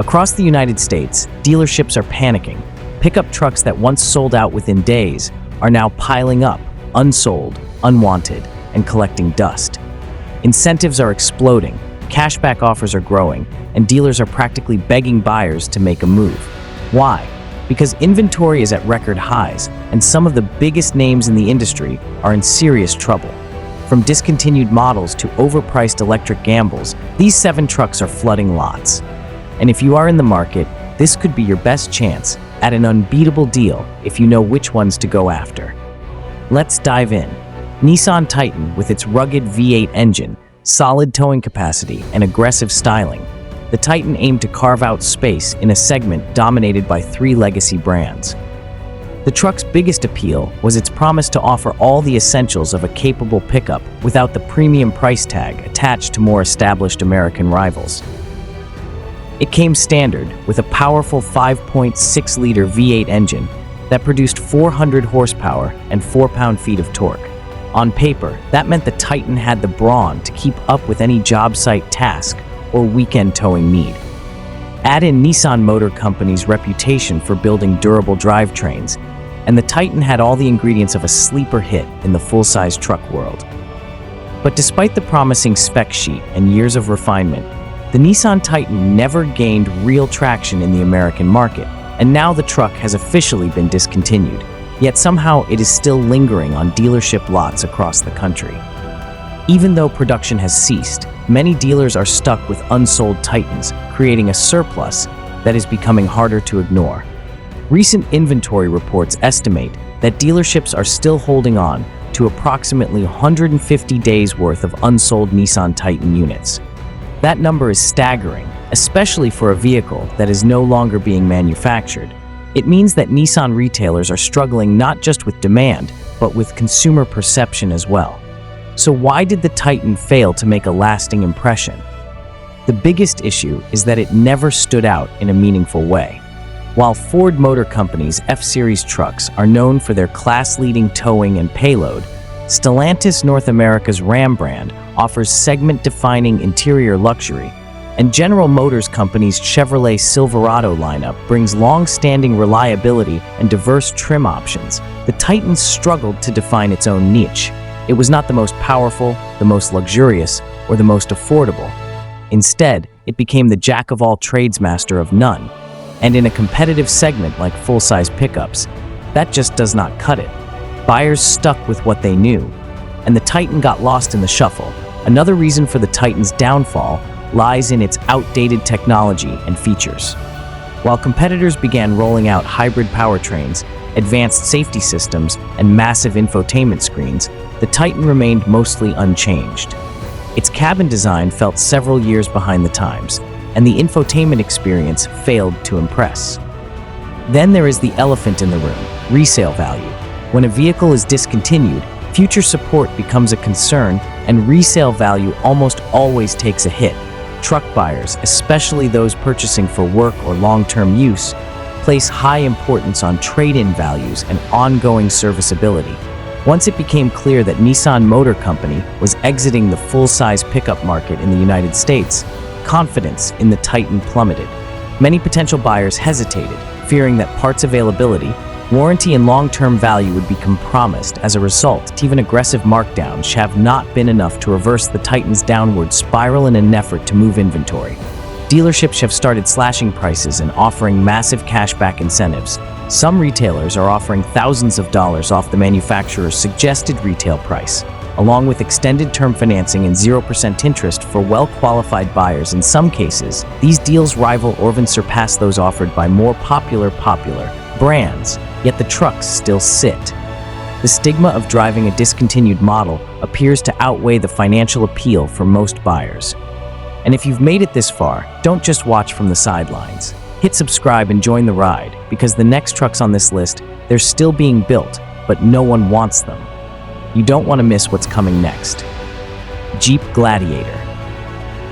Across the United States, dealerships are panicking. Pickup trucks that once sold out within days are now piling up, unsold, unwanted, and collecting dust. Incentives are exploding, cashback offers are growing, and dealers are practically begging buyers to make a move. Why? Because inventory is at record highs, and some of the biggest names in the industry are in serious trouble. From discontinued models to overpriced electric gambles, these 7 trucks are flooding lots. And if you are in the market, this could be your best chance at an unbeatable deal if you know which ones to go after. Let's dive in. Nissan Titan, with its rugged V8 engine, solid towing capacity, and aggressive styling. The Titan aimed to carve out space in a segment dominated by 3 legacy brands. The truck's biggest appeal was its promise to offer all the essentials of a capable pickup without the premium price tag attached to more established American rivals. It came standard with a powerful 5.6-liter V8 engine that produced 400 horsepower and 4 pound-feet of torque. On paper, that meant the Titan had the brawn to keep up with any job site task or weekend towing need. Add in Nissan Motor Company's reputation for building durable drivetrains, and the Titan had all the ingredients of a sleeper hit in the full-size truck world. But despite the promising spec sheet and years of refinement, the Nissan Titan never gained real traction in the American market, and now the truck has officially been discontinued. Yet somehow it is still lingering on dealership lots across the country. Even though production has ceased, many dealers are stuck with unsold Titans, creating a surplus that is becoming harder to ignore. Recent inventory reports estimate that dealerships are still holding on to approximately 150 days worth of unsold Nissan Titan units. That number is staggering, especially for a vehicle that is no longer being manufactured. It means that Nissan retailers are struggling not just with demand, but with consumer perception as well. So why did the Titan fail to make a lasting impression? The biggest issue is that it never stood out in a meaningful way. While Ford Motor Company's F-Series trucks are known for their class-leading towing and payload, Stellantis North America's Ram brand offers segment-defining interior luxury, and General Motors Company's Chevrolet Silverado lineup brings long-standing reliability and diverse trim options. The Titan struggled to define its own niche. It was not the most powerful, the most luxurious, or the most affordable. Instead, it became the jack-of-all-trades master of none. And in a competitive segment like full-size pickups, that just does not cut it. Buyers stuck with what they knew, and the Titan got lost in the shuffle. Another reason for the Titan's downfall lies in its outdated technology and features. While competitors began rolling out hybrid powertrains, advanced safety systems, and massive infotainment screens, the Titan remained mostly unchanged. Its cabin design felt several years behind the times, and the infotainment experience failed to impress. Then there is the elephant in the room, resale value. When a vehicle is discontinued, future support becomes a concern, and resale value almost always takes a hit. Truck buyers, especially those purchasing for work or long-term use, place high importance on trade-in values and ongoing serviceability. Once it became clear that Nissan Motor Company was exiting the full-size pickup market in the United States, confidence in the Titan plummeted. Many potential buyers hesitated, fearing that parts availability, warranty, and long-term value would become promised. As a result, even aggressive markdowns have not been enough to reverse the Titan's downward spiral in an effort to move inventory. Dealerships have started slashing prices and offering massive cashback incentives. Some retailers are offering thousands of dollars off the manufacturer's suggested retail price, along with extended term financing and 0% interest for well-qualified buyers. In some cases, these deals rival or even surpass those offered by more popular brands, yet the trucks still sit. The stigma of driving a discontinued model appears to outweigh the financial appeal for most buyers. And if you've made it this far, don't just watch from the sidelines. Hit subscribe and join the ride, because the next trucks on this list, they're still being built, but no one wants them. You don't want to miss what's coming next. Jeep Gladiator.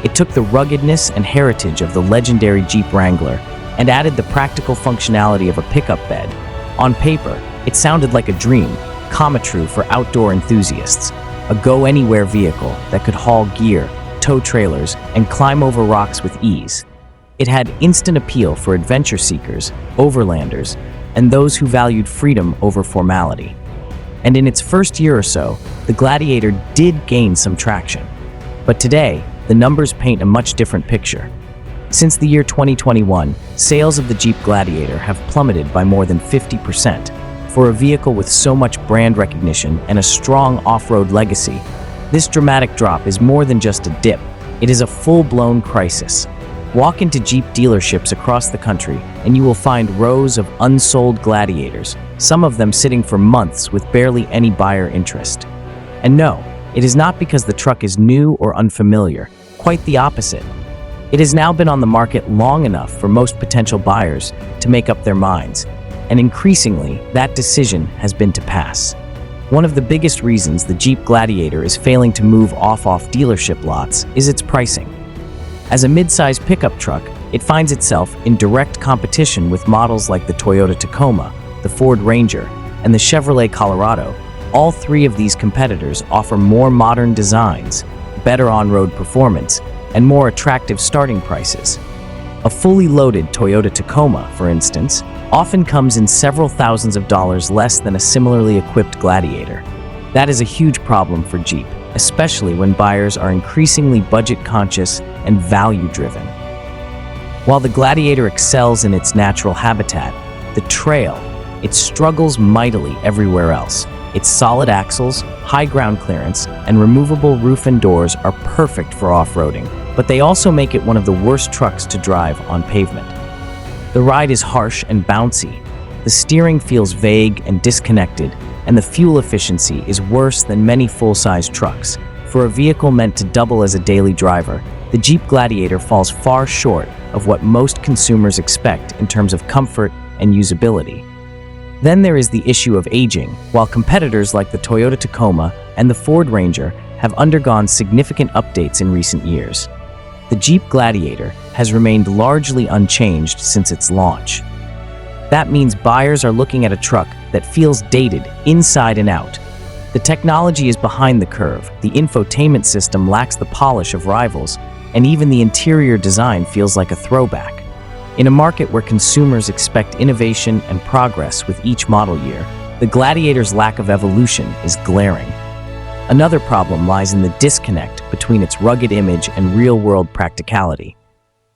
It took the ruggedness and heritage of the legendary Jeep Wrangler and added the practical functionality of a pickup bed. On paper, it sounded like a dream, come true for outdoor enthusiasts, a go-anywhere vehicle that could haul gear, tow trailers, and climb over rocks with ease. It had instant appeal for adventure seekers, overlanders, and those who valued freedom over formality. And in its first year or so, the Gladiator did gain some traction. But today, the numbers paint a much different picture. Since the year 2021, sales of the Jeep Gladiator have plummeted by more than 50%. For a vehicle with so much brand recognition and a strong off-road legacy, this dramatic drop is more than just a dip. It is a full-blown crisis. Walk into Jeep dealerships across the country and you will find rows of unsold Gladiators, some of them sitting for months with barely any buyer interest. And no, it is not because the truck is new or unfamiliar, quite the opposite. It has now been on the market long enough for most potential buyers to make up their minds, and increasingly, that decision has been to pass. One of the biggest reasons the Jeep Gladiator is failing to move off dealership lots is its pricing. As a mid-size pickup truck, it finds itself in direct competition with models like the Toyota Tacoma, the Ford Ranger, and the Chevrolet Colorado. All three of these competitors offer more modern designs, better on-road performance, and more attractive starting prices. A fully loaded Toyota Tacoma, for instance, often comes in several thousands of dollars less than a similarly equipped Gladiator. That is a huge problem for Jeep, especially when buyers are increasingly budget-conscious and value-driven. While the Gladiator excels in its natural habitat, the trail, it struggles mightily everywhere else. Its solid axles, high ground clearance, and removable roof and doors are perfect for off-roading, but they also make it one of the worst trucks to drive on pavement. The ride is harsh and bouncy. The steering feels vague and disconnected, and the fuel efficiency is worse than many full-size trucks. For a vehicle meant to double as a daily driver, the Jeep Gladiator falls far short of what most consumers expect in terms of comfort and usability. Then there is the issue of aging. While competitors like the Toyota Tacoma and the Ford Ranger have undergone significant updates in recent years, the Jeep Gladiator has remained largely unchanged since its launch. That means buyers are looking at a truck that feels dated inside and out. The technology is behind the curve, the infotainment system lacks the polish of rivals, and even the interior design feels like a throwback. In a market where consumers expect innovation and progress with each model year, the Gladiator's lack of evolution is glaring. Another problem lies in the disconnect between its rugged image and real-world practicality.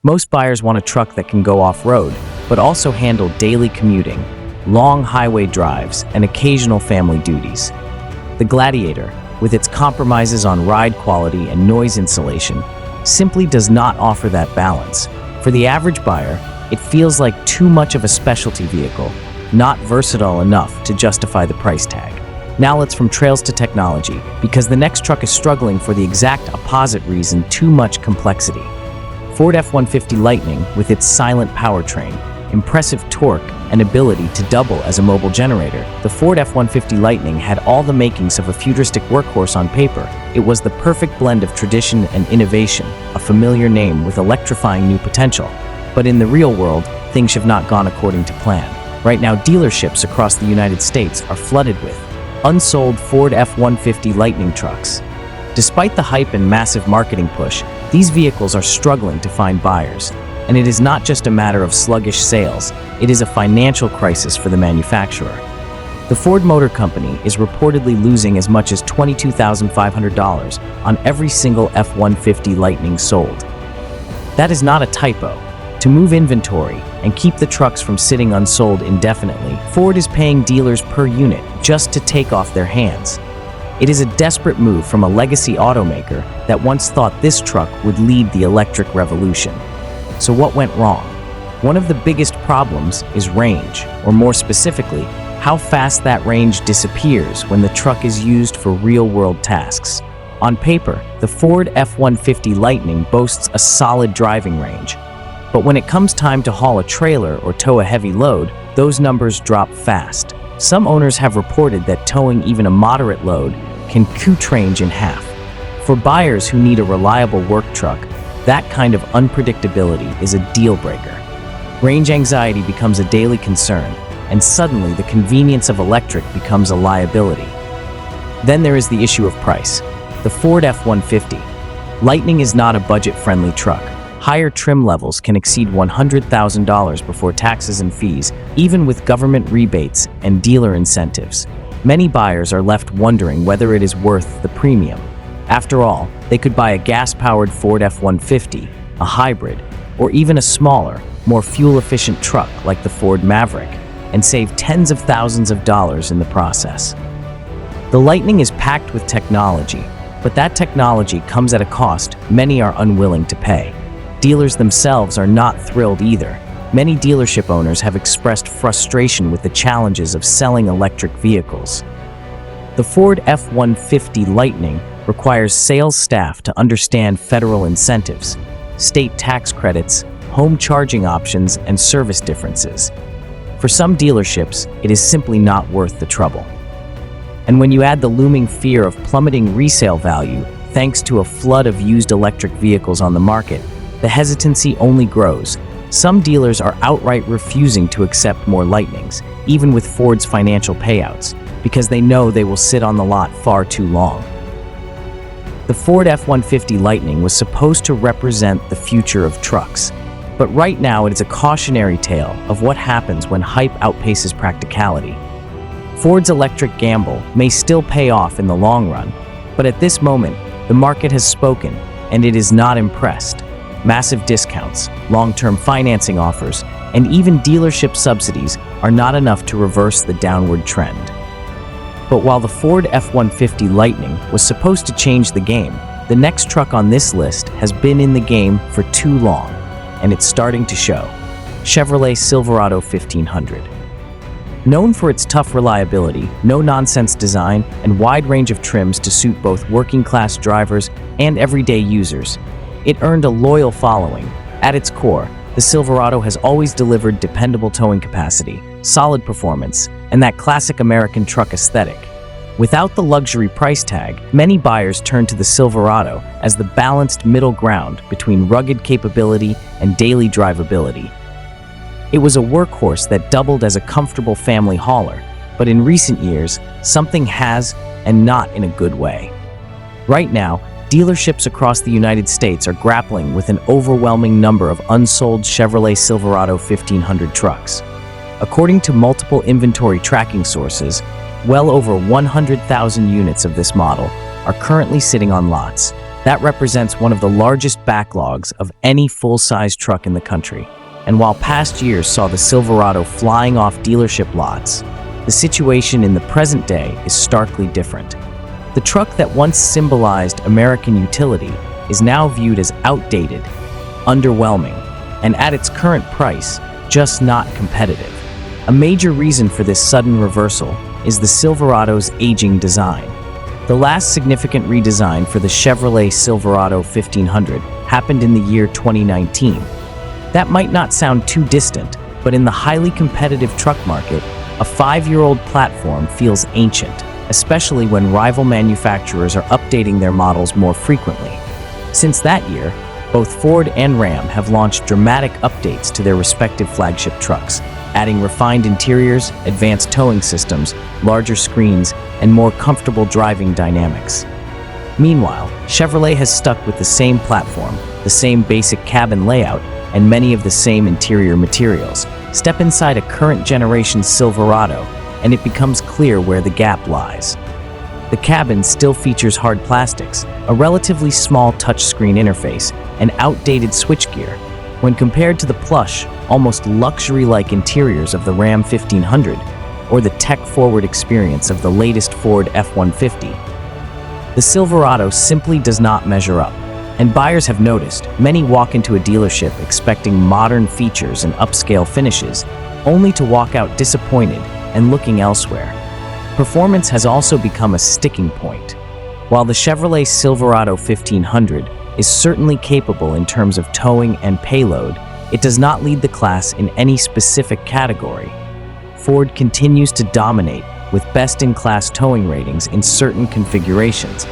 Most buyers want a truck that can go off-road, but also handle daily commuting, long highway drives, and occasional family duties. The Gladiator, with its compromises on ride quality and noise insulation, simply does not offer that balance. For the average buyer, it feels like too much of a specialty vehicle, not versatile enough to justify the price tag. Now let's from trails to technology, because the next truck is struggling for the exact opposite reason: too much complexity. Ford F-150 Lightning, with its silent powertrain, impressive torque, and ability to double as a mobile generator, the Ford F-150 Lightning had all the makings of a futuristic workhorse on paper. It was the perfect blend of tradition and innovation, a familiar name with electrifying new potential. But in the real world, things have not gone according to plan. Right now, dealerships across the United States are flooded with unsold Ford F-150 Lightning trucks. Despite the hype and massive marketing push, these vehicles are struggling to find buyers. And it is not just a matter of sluggish sales, it is a financial crisis for the manufacturer. The Ford Motor Company is reportedly losing as much as $22,500 on every single F-150 Lightning sold. That is not a typo. To move inventory and keep the trucks from sitting unsold indefinitely, Ford is paying dealers per unit just to take off their hands. It is a desperate move from a legacy automaker that once thought this truck would lead the electric revolution. So what went wrong? One of the biggest problems is range, or more specifically, how fast that range disappears when the truck is used for real-world tasks. On paper, the Ford F-150 Lightning boasts a solid driving range. But when it comes time to haul a trailer or tow a heavy load, those numbers drop fast. Some owners have reported that towing even a moderate load can cut range in half. For buyers who need a reliable work truck, that kind of unpredictability is a deal breaker. Range anxiety becomes a daily concern, and suddenly the convenience of electric becomes a liability. Then there is the issue of price. The Ford F-150 Lightning is not a budget-friendly truck. Higher trim levels can exceed $100,000 before taxes and fees, even with government rebates and dealer incentives. Many buyers are left wondering whether it is worth the premium. After all, they could buy a gas-powered Ford F-150, a hybrid, or even a smaller, more fuel-efficient truck like the Ford Maverick, and save tens of thousands of dollars in the process. The Lightning is packed with technology, but that technology comes at a cost many are unwilling to pay. Dealers themselves are not thrilled either. Many dealership owners have expressed frustration with the challenges of selling electric vehicles. The Ford F-150 Lightning requires sales staff to understand federal incentives, state tax credits, home charging options, and service differences. For some dealerships, it is simply not worth the trouble. And when you add the looming fear of plummeting resale value thanks to a flood of used electric vehicles on the market, the hesitancy only grows. Some dealers are outright refusing to accept more Lightnings, even with Ford's financial payouts, because they know they will sit on the lot far too long. The Ford F-150 Lightning was supposed to represent the future of trucks, but right now it is a cautionary tale of what happens when hype outpaces practicality. Ford's electric gamble may still pay off in the long run, but at this moment, the market has spoken, and it is not impressed. Massive discounts, long-term financing offers, and even dealership subsidies are not enough to reverse the downward trend. But while the Ford F-150 Lightning was supposed to change the game, the next truck on this list has been in the game for too long, and it's starting to show. Chevrolet Silverado 1500. Known for its tough reliability, no-nonsense design, and wide range of trims to suit both working-class drivers and everyday users, it earned a loyal following. At its core, the Silverado has always delivered dependable towing capacity, solid performance, and that classic American truck aesthetic. Without the luxury price tag, many buyers turn to the Silverado as the balanced middle ground between rugged capability and daily drivability. It was a workhorse that doubled as a comfortable family hauler, but in recent years, something has, and not in a good way. Right now, dealerships across the United States are grappling with an overwhelming number of unsold Chevrolet Silverado 1500 trucks. According to multiple inventory tracking sources, well over 100,000 units of this model are currently sitting on lots. That represents one of the largest backlogs of any full-size truck in the country. And while past years saw the Silverado flying off dealership lots, the situation in the present day is starkly different. The truck that once symbolized American utility is now viewed as outdated, underwhelming, and at its current price, just not competitive. A major reason for this sudden reversal is the Silverado's aging design. The last significant redesign for the Chevrolet Silverado 1500 happened in the year 2019. That might not sound too distant, but in the highly competitive truck market, a 5-year-old platform feels ancient, especially when rival manufacturers are updating their models more frequently. Since that year, both Ford and Ram have launched dramatic updates to their respective flagship trucks, adding refined interiors, advanced towing systems, larger screens, and more comfortable driving dynamics. Meanwhile, Chevrolet has stuck with the same platform, the same basic cabin layout, and many of the same interior materials. Step inside a current generation Silverado, and it becomes clear where the gap lies. The cabin still features hard plastics, a relatively small touchscreen interface, and outdated switchgear. When compared to the plush, almost luxury-like interiors of the Ram 1500, or the tech-forward experience of the latest Ford F-150, the Silverado simply does not measure up. And buyers have noticed, many walk into a dealership expecting modern features and upscale finishes, only to walk out disappointed and looking elsewhere. Performance has also become a sticking point. While the Chevrolet Silverado 1500 is certainly capable in terms of towing and payload, it does not lead the class in any specific category. Ford continues to dominate with best-in-class towing ratings in certain configurations.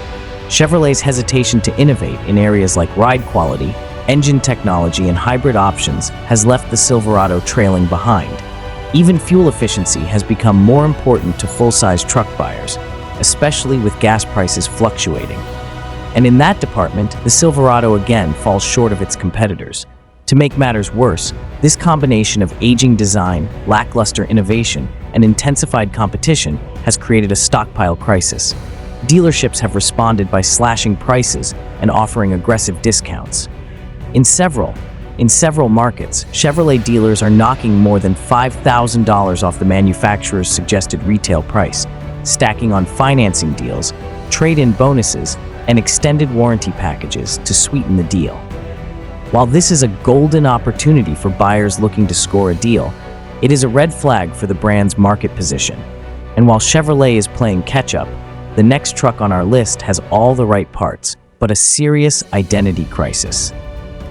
Chevrolet's hesitation to innovate in areas like ride quality, engine technology, and hybrid options has left the Silverado trailing behind. Even fuel efficiency has become more important to full-size truck buyers, especially with gas prices fluctuating. And in that department, the Silverado again falls short of its competitors. To make matters worse, this combination of aging design, lackluster innovation, and intensified competition has created a stockpile crisis. Dealerships have responded by slashing prices and offering aggressive discounts. In several markets, Chevrolet dealers are knocking more than $5,000 off the manufacturer's suggested retail price, stacking on financing deals, trade-in bonuses, and extended warranty packages to sweeten the deal. While this is a golden opportunity for buyers looking to score a deal, it is a red flag for the brand's market position. And while Chevrolet is playing catch-up, the next truck on our list has all the right parts, but a serious identity crisis.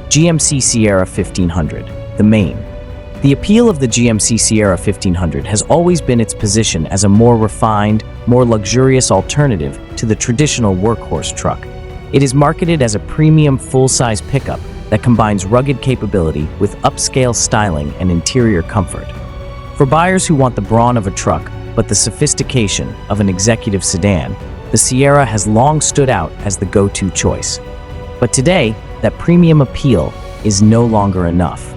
GMC Sierra 1500, the main. The appeal of the GMC Sierra 1500 has always been its position as a more refined, more luxurious alternative to the traditional workhorse truck. It is marketed as a premium full-size pickup that combines rugged capability with upscale styling and interior comfort. For buyers who want the brawn of a truck but the sophistication of an executive sedan, the Sierra has long stood out as the go-to choice. But today, that premium appeal is no longer enough.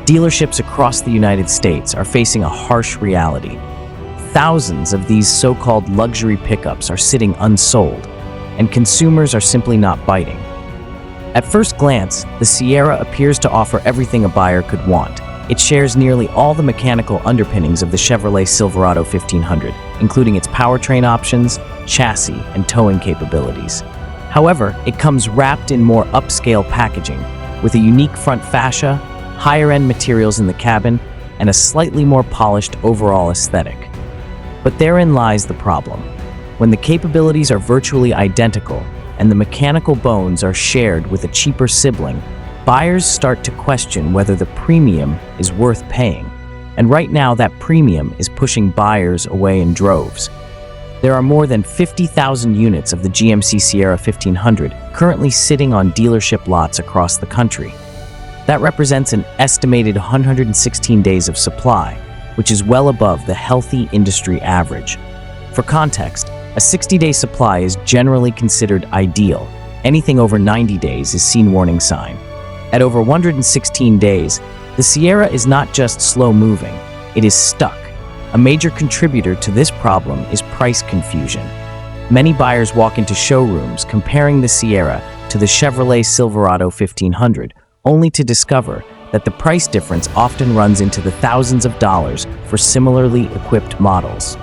Dealerships across the United States are facing a harsh reality. Thousands of these so-called luxury pickups are sitting unsold, and consumers are simply not biting. At first glance, the Sierra appears to offer everything a buyer could want. It shares nearly all the mechanical underpinnings of the Chevrolet Silverado 1500, including its powertrain options, chassis, and towing capabilities. However, it comes wrapped in more upscale packaging, with a unique front fascia, higher-end materials in the cabin, and a slightly more polished overall aesthetic. But therein lies the problem. When the capabilities are virtually identical and the mechanical bones are shared with a cheaper sibling, buyers start to question whether the premium is worth paying. And right now, that premium is pushing buyers away in droves. There are more than 50,000 units of the GMC Sierra 1500 currently sitting on dealership lots across the country. That represents an estimated 116 days of supply, which is well above the healthy industry average. For context, a 60-day supply is generally considered ideal. Anything over 90 days is seen warning sign. At over 116 days, the Sierra is not just slow-moving, it is stuck. A major contributor to this problem is price confusion. Many buyers walk into showrooms comparing the Sierra to the Chevrolet Silverado 1500, only to discover that the price difference often runs into the thousands of dollars for similarly equipped models.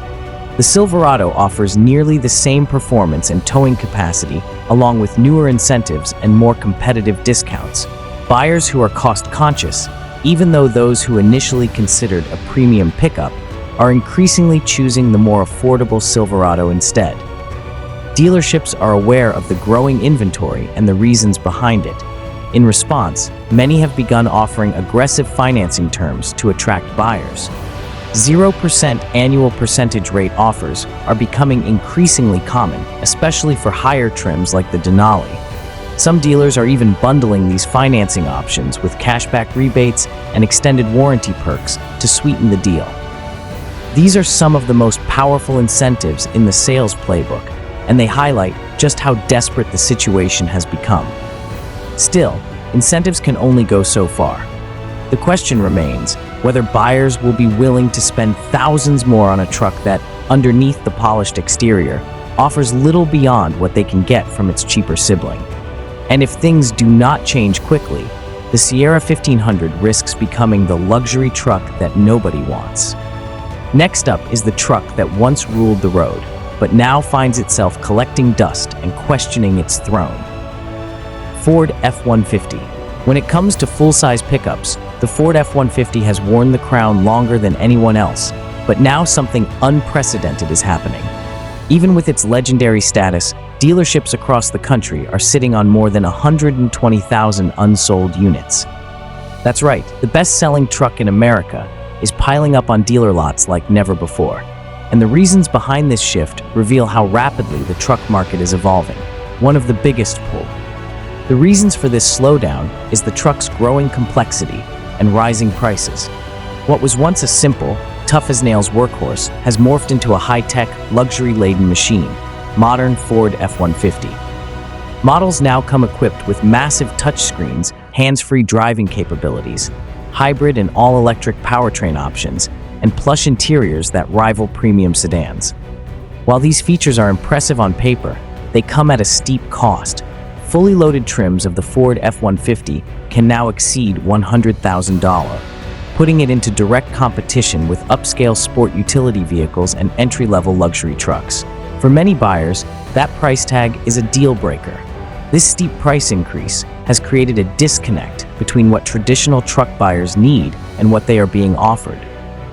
The Silverado offers nearly the same performance and towing capacity, along with newer incentives and more competitive discounts. Buyers who are cost-conscious, even though those who initially considered a premium pickup, are increasingly choosing the more affordable Silverado instead. Dealerships are aware of the growing inventory and the reasons behind it. In response, many have begun offering aggressive financing terms to attract buyers. 0% annual percentage rate offers are becoming increasingly common, especially for higher trims like the Denali. Some dealers are even bundling these financing options with cashback rebates and extended warranty perks to sweeten the deal. These are some of the most powerful incentives in the sales playbook, and they highlight just how desperate the situation has become. Still, incentives can only go so far. The question remains whether buyers will be willing to spend thousands more on a truck that, underneath the polished exterior, offers little beyond what they can get from its cheaper sibling. And if things do not change quickly, the Sierra 1500 risks becoming the luxury truck that nobody wants. Next up is the truck that once ruled the road, but now finds itself collecting dust and questioning its throne. Ford F-150. When it comes to full-size pickups, the Ford F-150 has worn the crown longer than anyone else, but now something unprecedented is happening. Even with its legendary status, dealerships across the country are sitting on more than 120,000 unsold units. That's right, the best-selling truck in America is piling up on dealer lots like never before. And the reasons behind this shift reveal how rapidly the truck market is evolving, one of the biggest pull. The reasons for this slowdown is the truck's growing complexity and rising prices. What was once a simple, tough-as-nails workhorse has morphed into a high-tech, luxury-laden machine, modern Ford F-150. Models now come equipped with massive touchscreens, hands-free driving capabilities, hybrid and all-electric powertrain options, and plush interiors that rival premium sedans. While these features are impressive on paper, they come at a steep cost. Fully loaded trims of the Ford F-150 can now exceed $100,000, putting it into direct competition with upscale sport utility vehicles and entry-level luxury trucks. For many buyers, that price tag is a deal-breaker. This steep price increase has created a disconnect between what traditional truck buyers need and what they are being offered.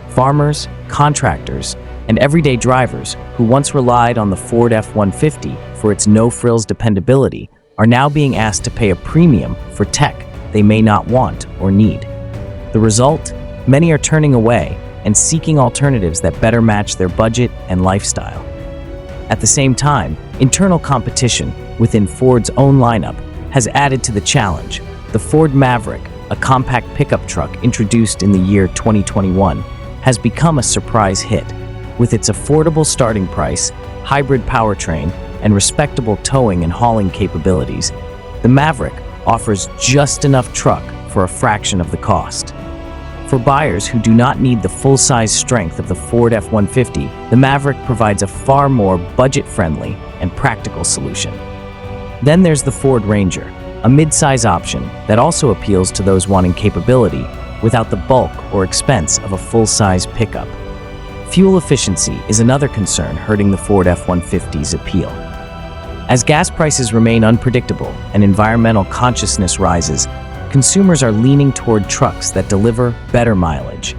Farmers, contractors, and everyday drivers who once relied on the Ford F-150 for its no-frills dependability are now being asked to pay a premium for tech they may not want or need. The result? Many are turning away and seeking alternatives that better match their budget and lifestyle. At the same time, internal competition within Ford's own lineup has added to the challenge. The Ford Maverick, a compact pickup truck introduced in the year 2021, has become a surprise hit. With its affordable starting price, hybrid powertrain, and respectable towing and hauling capabilities, the Maverick offers just enough truck for a fraction of the cost. For buyers who do not need the full-size strength of the Ford F-150, the Maverick provides a far more budget-friendly and practical solution. Then there's the Ford Ranger, a mid-size option that also appeals to those wanting capability without the bulk or expense of a full-size pickup. Fuel efficiency is another concern hurting the Ford F-150's appeal. As gas prices remain unpredictable and environmental consciousness rises, consumers are leaning toward trucks that deliver better mileage.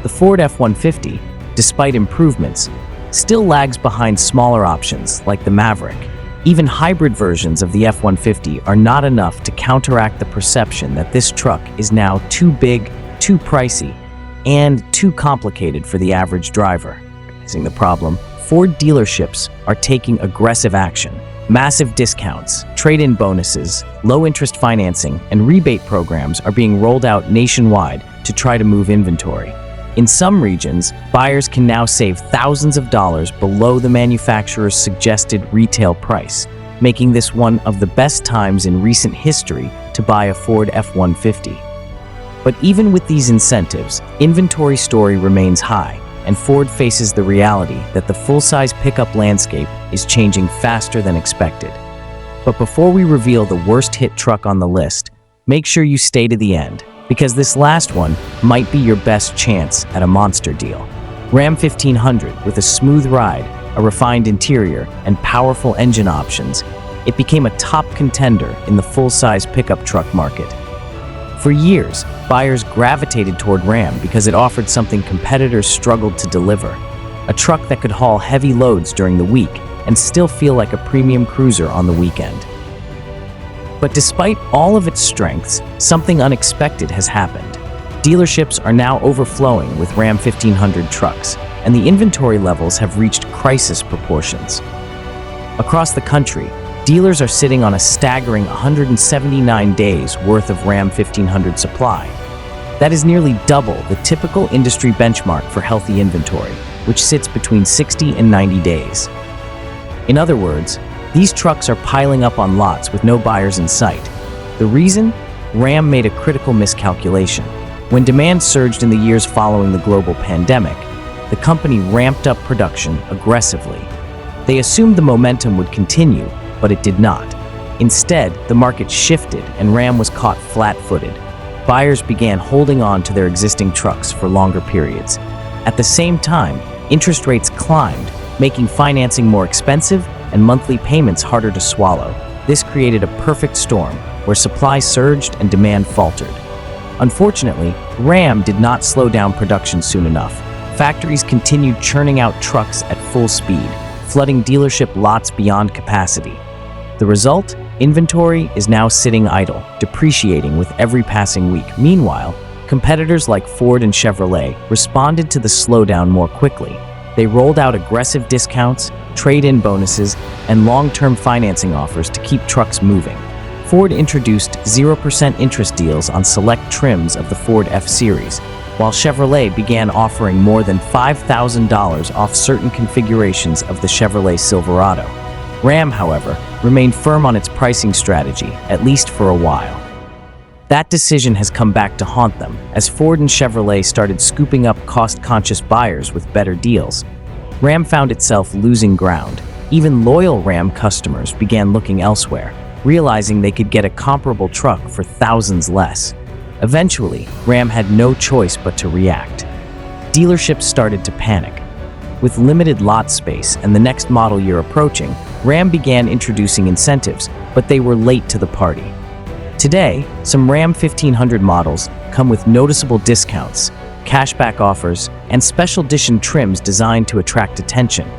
The Ford F-150, despite improvements, still lags behind smaller options like the Maverick. Even hybrid versions of the F-150 are not enough to counteract the perception that this truck is now too big, too pricey, and too complicated for the average driver. Recognizing the problem, Ford dealerships are taking aggressive action. Massive discounts, trade-in bonuses, low-interest financing, and rebate programs are being rolled out nationwide to try to move inventory. In some regions, buyers can now save thousands of dollars below the manufacturer's suggested retail price, making this one of the best times in recent history to buy a Ford F-150. But even with these incentives, inventory story remains high, and Ford faces the reality that the full-size pickup landscape is changing faster than expected. But before we reveal the worst-hit truck on the list, make sure you stay to the end, because this last one might be your best chance at a monster deal. Ram 1500, with a smooth ride, a refined interior, and powerful engine options, it became a top contender in the full-size pickup truck market. For years, buyers gravitated toward Ram because it offered something competitors struggled to deliver: a truck that could haul heavy loads during the week and still feel like a premium cruiser on the weekend. But despite all of its strengths, something unexpected has happened. Dealerships are now overflowing with Ram 1500 trucks, and the inventory levels have reached crisis proportions. Across the country, dealers are sitting on a staggering 179 days worth of Ram 1500 supply. That is nearly double the typical industry benchmark for healthy inventory, which sits between 60 and 90 days. In other words, these trucks are piling up on lots with no buyers in sight. The reason? Ram made a critical miscalculation. When demand surged in the years following the global pandemic, the company ramped up production aggressively. They assumed the momentum would continue, but it did not. Instead, the market shifted and Ram was caught flat-footed. Buyers began holding on to their existing trucks for longer periods. At the same time, interest rates climbed, making financing more expensive and monthly payments harder to swallow. This created a perfect storm where supply surged and demand faltered. Unfortunately, Ram did not slow down production soon enough. Factories continued churning out trucks at full speed, flooding dealership lots beyond capacity. The result? Inventory is now sitting idle, depreciating with every passing week. Meanwhile, competitors like Ford and Chevrolet responded to the slowdown more quickly. They rolled out aggressive discounts, trade-in bonuses, and long-term financing offers to keep trucks moving. Ford introduced 0% interest deals on select trims of the Ford F-Series, while Chevrolet began offering more than $5,000 off certain configurations of the Chevrolet Silverado. Ram, however, remained firm on its pricing strategy, at least for a while. That decision has come back to haunt them, as Ford and Chevrolet started scooping up cost-conscious buyers with better deals. Ram found itself losing ground. Even loyal Ram customers began looking elsewhere, realizing they could get a comparable truck for thousands less. Eventually, Ram had no choice but to react. Dealerships started to panic. With limited lot space and the next model year approaching, Ram began introducing incentives, but they were late to the party. Today, some Ram 1500 models come with noticeable discounts, cashback offers, and special edition trims designed to attract attention.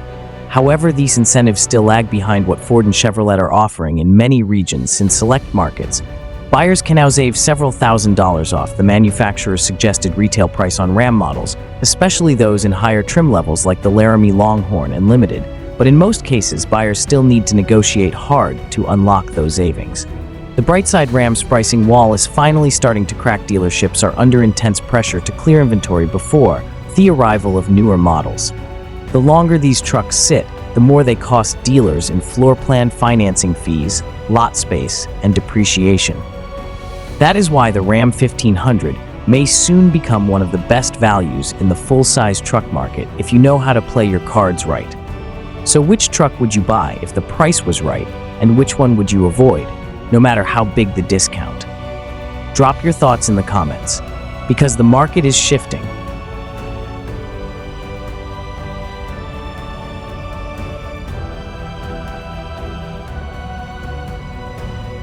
However, these incentives still lag behind what Ford and Chevrolet are offering in many regions. In select markets, buyers can now save several $1,000s off the manufacturer's suggested retail price on Ram models, especially those in higher trim levels like the Laramie Longhorn and Limited. But in most cases, buyers still need to negotiate hard to unlock those savings. The bright side, Ram's pricing wall is finally starting to crack. Dealerships are under intense pressure to clear inventory before the arrival of newer models. The longer these trucks sit, the more they cost dealers in floor plan financing fees, lot space, and depreciation. That is why the Ram 1500 may soon become one of the best values in the full-size truck market if you know how to play your cards right. So which truck would you buy if the price was right, and which one would you avoid, no matter how big the discount? Drop your thoughts in the comments, because the market is shifting